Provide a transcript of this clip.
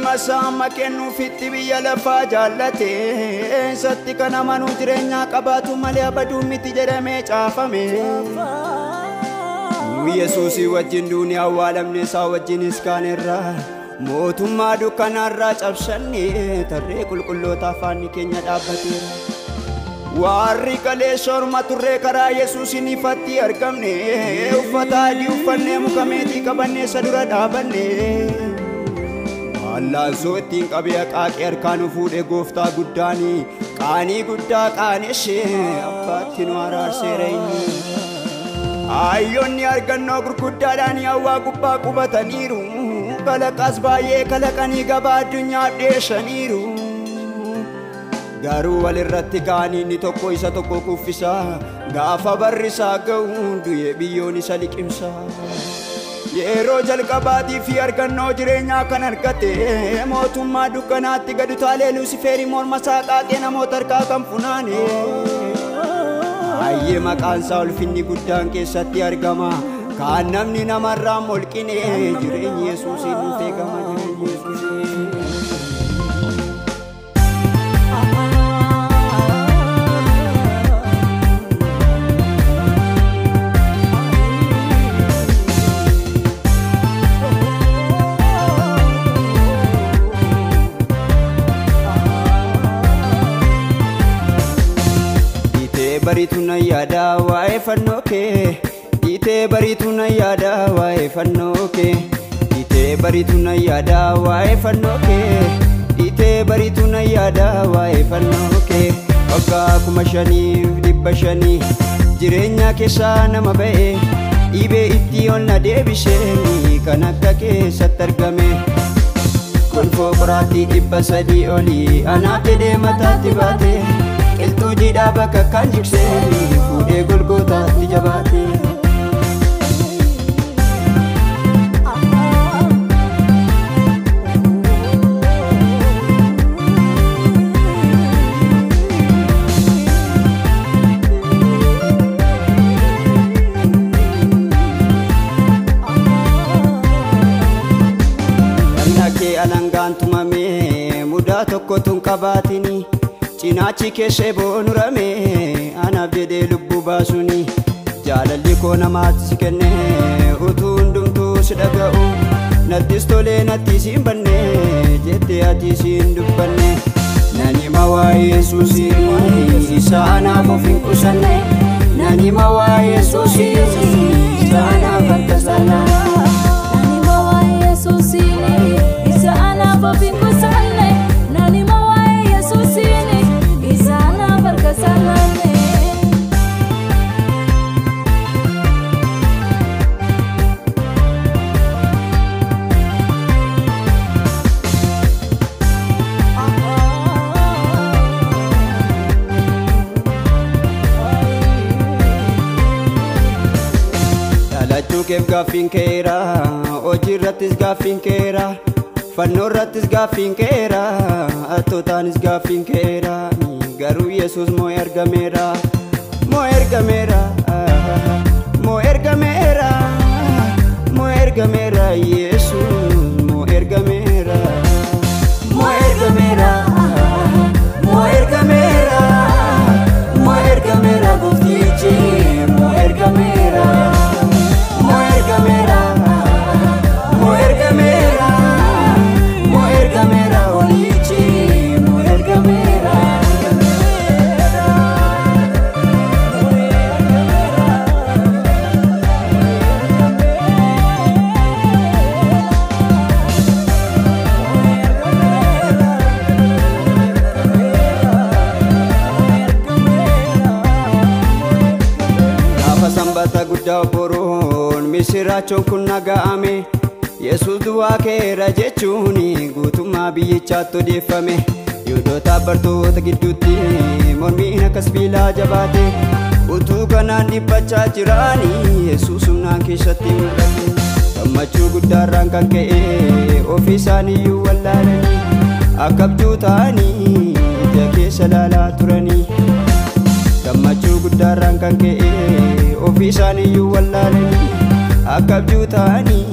ilmasama kennu fitti biyya lafaa jaallate satti kana manu jireenya qabaatu malee abaduu miti jedhamee caafame Yesuusi wajjin duuniyaa awwaalamne isaa wajjin iskaanerra mootummaa dukkanarraa cabsanne tarree qulqulloota afaan keenya dhaabbateera warri kalee sorma turree karaa Yesuusin ifatti argamne uffata adii uffannee muka meetii qabannee isa dura dhaabanne Allaanso ittiin qabee qaaqee harkaan fuudhee gooftaa guddaani qaanii guddaa qaaneshee abbaatti nu araarseera inni ayyoonni argannoo gurguddaadhaan hawaa gubbaa qubataniiru kalaqas baay'ee kalaqanii gabaa addunyaa dheeshaniiru garuu walirratti kaanii inni tokko isa tokko kuffisa gaafa barrisaa ga'u du'ee biyyoon isa liqimsa yeroo jalqabaatii fi argannoo jireenyaa kan argate mootummaa dukkanaatti gad utaalee Luusifeerii morma isaa qaaqee namoota harkaa kan funaane ayyee maqaan isaa ulfinni guddaan keessatti argama kan namni namarraa molqine jireenyi Yesuusiin nuuf eegama jireenyi Yesuusiin barituna yaada waa'ee fannoo kee itee barituna yaada waa'ee fannoo kee itee barituna yaada waa'ee fannoo kee itee barituna yaada waa'ee fannoo kee waggaa 5,500 jireenya keessaa nama ba'e dhibee itti onna deebisee kan akka keessatti argame kolfoo qoraattii 300 olii anaaf jedhee mataatti baate Qilxuu jidhaa bakka kan jiksee fuudhee Golgootaatti jabaate Namna kee alangaan tumamee mudaa tokkotu hin qabaatini Cinaachi keessee boonurame anaaf jedhee lubbuu baasuni jaalalli koo namaatti si kenne utuu hundumtuu si dhaga'u nattis tolee natti siin banne jettee ati siin dubbanne nanima waa'ee Yesuusii isa anaaf of hin qusanne nanima waa'ee Yesuusii isa anaaf akka salaa nanima waa'ee Yesuusii isa anaaf of hin qusanne nanima waa'ee Yesuusii Keef gaaffiin keera hojii irrattis gaaffiin keera fannoo irrattis gaaffiin keera attootaanis gaaffiin keera garuu Yesuus moo ergameera moo ergameera moo ergameera moo ergameera Yesuus moo ergameera moo ergameera moo ergameera moo ergameera gooftichi moo ergameera guddaa boroon misiraachoon kun naga'ame Yesuus du'aa keera jechuun guutummaa biyyichaatti odeeffame Yihuudoota bartoota gidduutti mormiin akkas biilaa jabaate utuu kanaan dhiphachaa jiraanii Yesuus humnaan keessatti mul'ate gammachuu guddaarraan kan ka'e ofii isaaniiyyuu wallaalanii akka abjuu ta'anii ija keessa laalaa turanii gammachuu guddaarraan kan ka'e ofii isaaniiyyuu wallaalanii akka abjuu ta'anii